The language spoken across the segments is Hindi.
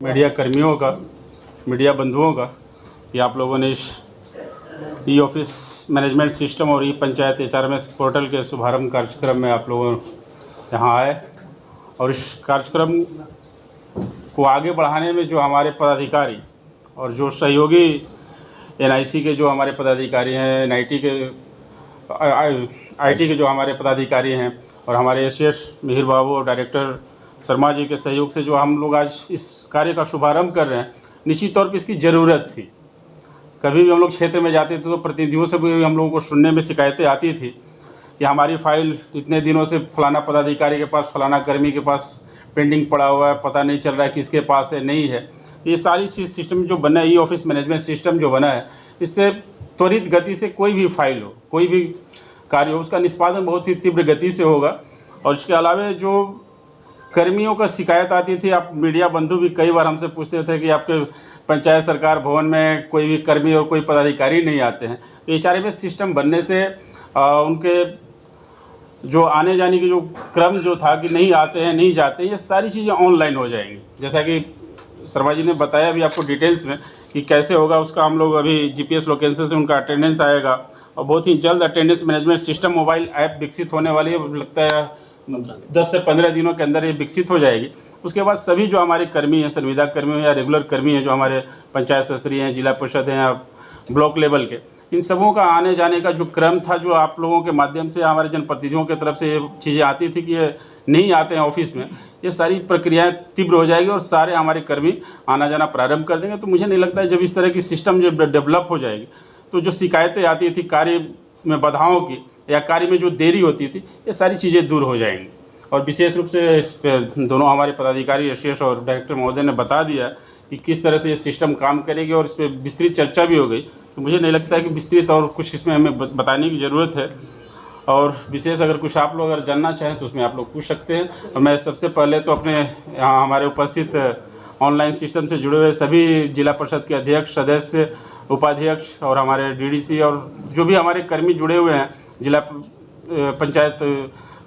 मीडिया कर्मियों का, मीडिया बंधुओं का कि आप लोगों ने इस ई ऑफिस मैनेजमेंट सिस्टम और ई पंचायत HRMS पोर्टल के शुभारंभ कार्यक्रम में आप लोग यहाँ आए और इस कार्यक्रम को आगे बढ़ाने में जो हमारे पदाधिकारी और जो सहयोगी NIC के जो हमारे पदाधिकारी हैं, NIT के IT के जो हमारे पदाधिकारी हैं और हमारे SS मिहिर बाबू और डायरेक्टर शर्मा जी के सहयोग से जो हम लोग आज इस कार्य का शुभारंभ कर रहे हैं, निश्चित तौर पर इसकी ज़रूरत थी। कभी भी हम लोग क्षेत्र में जाते थे तो प्रतिनिधियों से भी हम लोगों को सुनने में शिकायतें आती थी कि हमारी फाइल इतने दिनों से फलाना पदाधिकारी के पास, फलाना कर्मी के पास पेंडिंग पड़ा हुआ है, पता नहीं चल रहा है किसके पास है, नहीं है। ये सारी चीज़ सिस्टम जो बना है, ई ऑफिस मैनेजमेंट सिस्टम जो बना है, इससे त्वरित गति से कोई भी फाइल हो, कोई भी कार्य हो, उसका निष्पादन बहुत ही तीव्र गति से होगा। और इसके अलावा जो कर्मियों का शिकायत आती थी, आप मीडिया बंधु भी कई बार हमसे पूछते थे कि आपके पंचायत सरकार भवन में कोई भी कर्मी और कोई पदाधिकारी नहीं आते हैं। तो HRMS सिस्टम बनने से उनके जो आने जाने की जो क्रम जो था कि नहीं आते हैं, नहीं जाते हैं, ये सारी चीज़ें ऑनलाइन हो जाएंगी। जैसा कि शर्मा जी ने बताया भी आपको डिटेल्स में कि कैसे होगा, उसका हम लोग अभी GPS लोकेशन से उनका अटेंडेंस आएगा और बहुत ही जल्द attendance management system mobile app विकसित होने वाली है। लगता है 10 से 15 दिनों के अंदर ये विकसित हो जाएगी। उसके बाद सभी जो हमारे कर्मी हैं, संविदा कर्मी हैं या रेगुलर कर्मी हैं, जो हमारे पंचायत स्तरीय हैं, जिला परिषद हैं या ब्लॉक लेवल के, इन सबों का आने जाने का जो क्रम था, जो आप लोगों के माध्यम से हमारे जनप्रतिनिधियों की तरफ से ये चीज़ें आती थी कि ये नहीं आते हैं ऑफिस में, ये सारी प्रक्रियाएं तीव्र हो जाएगी और सारे हमारे कर्मी आना जाना प्रारंभ कर देंगे। तो मुझे नहीं लगता है जब इस तरह की सिस्टम जब डेवलप हो जाएगी तो जो शिकायतें आती थी कार्य में बाधाओं की या कार्य में जो देरी होती थी, ये सारी चीज़ें दूर हो जाएंगी। और विशेष रूप से इस पर दोनों हमारे पदाधिकारी SS और डायरेक्टर महोदय ने बता दिया कि किस तरह से ये सिस्टम काम करेगी और इस पर विस्तृत चर्चा भी हो गई। तो मुझे नहीं लगता है कि विस्तृत और कुछ इसमें हमें बताने की ज़रूरत है। और विशेष अगर कुछ आप लोग अगर जानना चाहें तो उसमें आप लोग पूछ सकते हैं। और मैं सबसे पहले तो अपने यहाँ हमारे उपस्थित ऑनलाइन सिस्टम से जुड़े हुए सभी जिला परिषद के अध्यक्ष, सदस्य, उपाध्यक्ष और हमारे DDC और जो भी हमारे कर्मी जुड़े हुए हैं, जिला पंचायत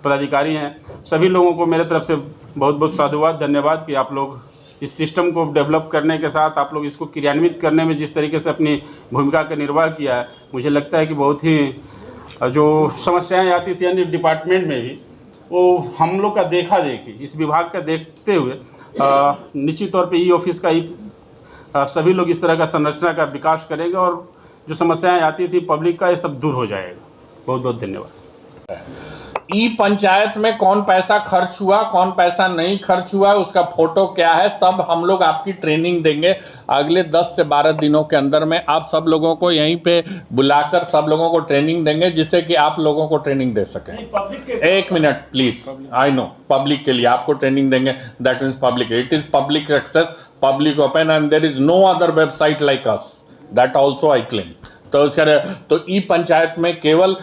पदाधिकारी हैं, सभी लोगों को मेरे तरफ से बहुत बहुत साधुवाद, धन्यवाद कि आप लोग इस सिस्टम को डेवलप करने के साथ आप लोग इसको क्रियान्वित करने में जिस तरीके से अपनी भूमिका का निर्वाह किया है। मुझे लगता है कि बहुत ही जो समस्याएं आती थी अन्य डिपार्टमेंट में भी, वो हम लोग का देखा देखी इस विभाग का देखते हुए निश्चित तौर पे ई ऑफिस का सभी लोग इस तरह का संरचना का विकास करेंगे और जो समस्याएं आती थी पब्लिक का, ये सब दूर हो जाएगा। बहुत बहुत धन्यवाद। ई पंचायत में कौन पैसा खर्च हुआ, कौन पैसा नहीं खर्च हुआ, उसका फोटो क्या है, सब हम लोग आपकी ट्रेनिंग देंगे अगले 10 से 12 दिनों के अंदर में। आप सब लोगों को यहीं पे बुलाकर सब लोगों को ट्रेनिंग देंगे जिससे कि आप लोगों को ट्रेनिंग दे सकें। एक minute please, I know public के लिए आपको ट्रेनिंग देंगे, that means public, it is public access, public open and there is no other website like us, that also I claim. तो इसका ई पंचायत में केवल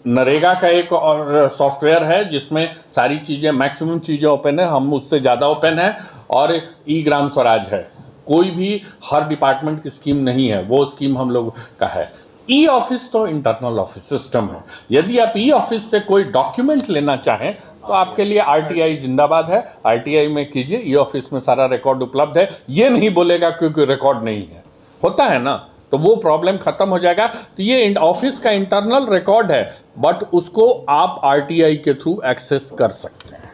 नरेगा का एक और सॉफ्टवेयर है जिसमें सारी चीज़ें, मैक्सिमम चीज़ें ओपन है, हम उससे ज़्यादा ओपन है, और ई ग्राम स्वराज है। कोई भी हर डिपार्टमेंट की स्कीम नहीं है, वो स्कीम हम लोग का है। ई ऑफिस तो इंटरनल ऑफिस सिस्टम है। यदि आप ई ऑफिस से कोई डॉक्यूमेंट लेना चाहें तो आपके लिए RTI जिंदाबाद है, RTI में कीजिए, ई ऑफिस में सारा रिकॉर्ड उपलब्ध है। ये नहीं बोलेगा क्योंकि रिकॉर्ड नहीं है, होता है ना, तो वो प्रॉब्लम खत्म हो जाएगा। तो ये ऑफिस का इंटरनल रिकॉर्ड है, बट उसको आप RTI के थ्रू एक्सेस कर सकते हैं।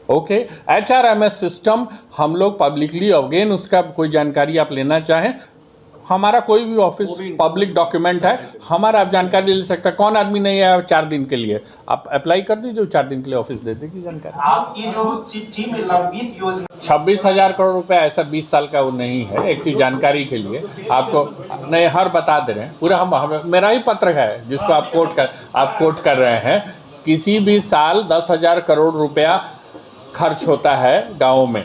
ओके, HRMS सिस्टम हम लोग पब्लिकली, अगेन उसका कोई जानकारी आप लेना चाहें, हमारा कोई भी ऑफिस पब्लिक डॉक्यूमेंट है, हमारा आप जानकारी ले सकते हैं। कौन आदमी नहीं है 4 दिन के लिए, आप अप्लाई कर दीजिए, 4 दिन के लिए ऑफिस दे देगी जानकारी। आपकी जो चिट्ठी में लंबित योजना 26,000 करोड़ रुपए ऐसा 20 साल का वो नहीं है। एक चीज जानकारी के लिए आपको नहीं, हर बता दे रहे हैं पूरा, हम मेरा ही पत्र है जिसको आप कोट कर रहे हैं। किसी भी साल 10,000 करोड़ रुपया खर्च होता है गाँव में,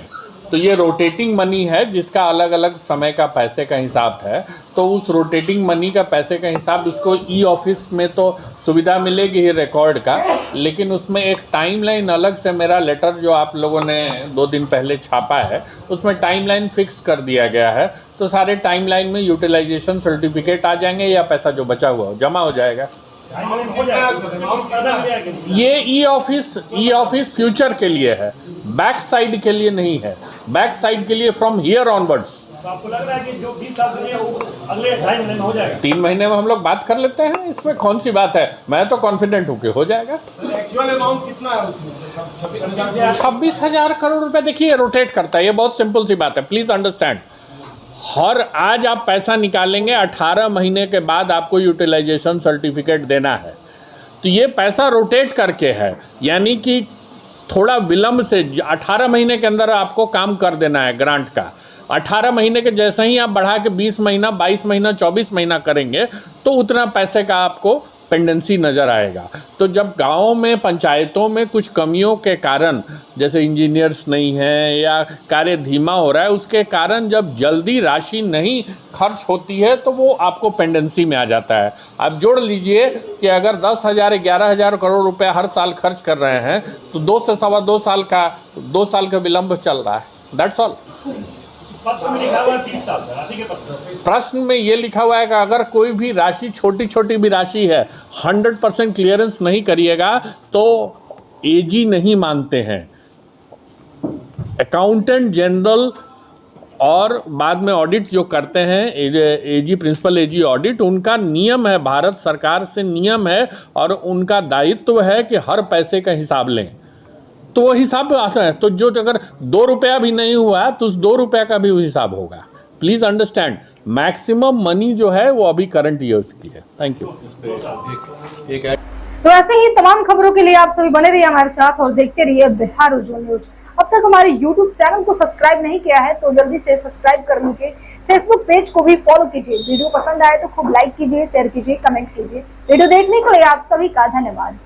तो ये रोटेटिंग मनी है जिसका अलग अलग समय का पैसे का हिसाब है। तो उस रोटेटिंग मनी का पैसे का हिसाब उसको ई ऑफिस में तो सुविधा मिलेगी ही रिकॉर्ड का, लेकिन उसमें एक टाइमलाइन अलग से, मेरा लेटर जो आप लोगों ने 2 दिन पहले छापा है उसमें टाइमलाइन फिक्स कर दिया गया है। तो सारे टाइमलाइन में यूटिलाइजेशन सर्टिफिकेट आ जाएंगे या पैसा जो बचा हुआ हो जमा हो जाएगा। ये ई ऑफिस फ्यूचर के लिए है, बैक साइड के लिए नहीं है। बैक साइड के लिए फ्रॉम हियर ऑनवर्ड्स। आपको लग रहा है कि जो 20 साल से नहीं है वो अगले 2.5 महीने में हो जाएगा? 3 महीने में हम लोग बात कर लेते हैं, इसमें कौन सी बात है। मैं तो कॉन्फिडेंट हूँ कि हो जाएगा। एक्चुअल अमाउंट कितना है उसमें? 26,000 करोड़ रुपए। देखिए रोटेट करता है, ये बहुत सिंपल सी बात है, प्लीज अंडरस्टैंड। हर आज आप पैसा निकालेंगे, 18 महीने के बाद आपको यूटिलाइजेशन सर्टिफिकेट देना है, तो ये पैसा रोटेट करके है, यानी कि थोड़ा विलंब से 18 महीने के अंदर आपको काम कर देना है ग्रांट का। 18 महीने के जैसे ही आप बढ़ा के 20 महीना, 22 महीना, 24 महीना करेंगे तो उतना पैसे का आपको पेंडेंसी नज़र आएगा। तो जब गाँव में, पंचायतों में कुछ कमियों के कारण, जैसे इंजीनियर्स नहीं हैं या कार्य धीमा हो रहा है, उसके कारण जब जल्दी राशि नहीं खर्च होती है तो वो आपको पेंडेंसी में आ जाता है। आप जोड़ लीजिए कि अगर 10,000 11,000 करोड़ रुपए हर साल खर्च कर रहे हैं तो 2 से सवा 2 साल का विलंब चल रहा है। That's all. पत्र में लिखा हुआ है 20 साल से, राशि के पत्र। प्रश्न में ये लिखा हुआ है कि अगर कोई भी राशि, छोटी छोटी भी राशि है, 100% क्लियरेंस नहीं करिएगा तो एजी नहीं मानते हैं। अकाउंटेंट जनरल और बाद में ऑडिट जो करते हैं, एजी, प्रिंसिपल एजी ऑडिट, उनका नियम है, भारत सरकार से नियम है और उनका दायित्व है कि हर पैसे का हिसाब लें। तो वो हिसाब आता है, तो जो अगर 2 रुपया भी नहीं हुआ तो उस 2 रुपया का भी हिसाब होगा। प्लीज अंडरस्टैंड, मैक्सिमम मनी जो है वो अभी करंट ईयर्स की है। Thank you. तो ऐसे ही तमाम खबरों के लिए आप सभी बने रहिए हमारे साथ और देखते रहिए बिहार उज्जवल न्यूज। अब तक हमारे YouTube चैनल को सब्सक्राइब नहीं किया है तो जल्दी से सब्सक्राइब कर लीजिए। फेसबुक पेज को भी फॉलो कीजिए। वीडियो पसंद आए तो खूब लाइक कीजिए, शेयर कीजिए, कमेंट कीजिए। वीडियो देखने के लिए आप सभी का धन्यवाद।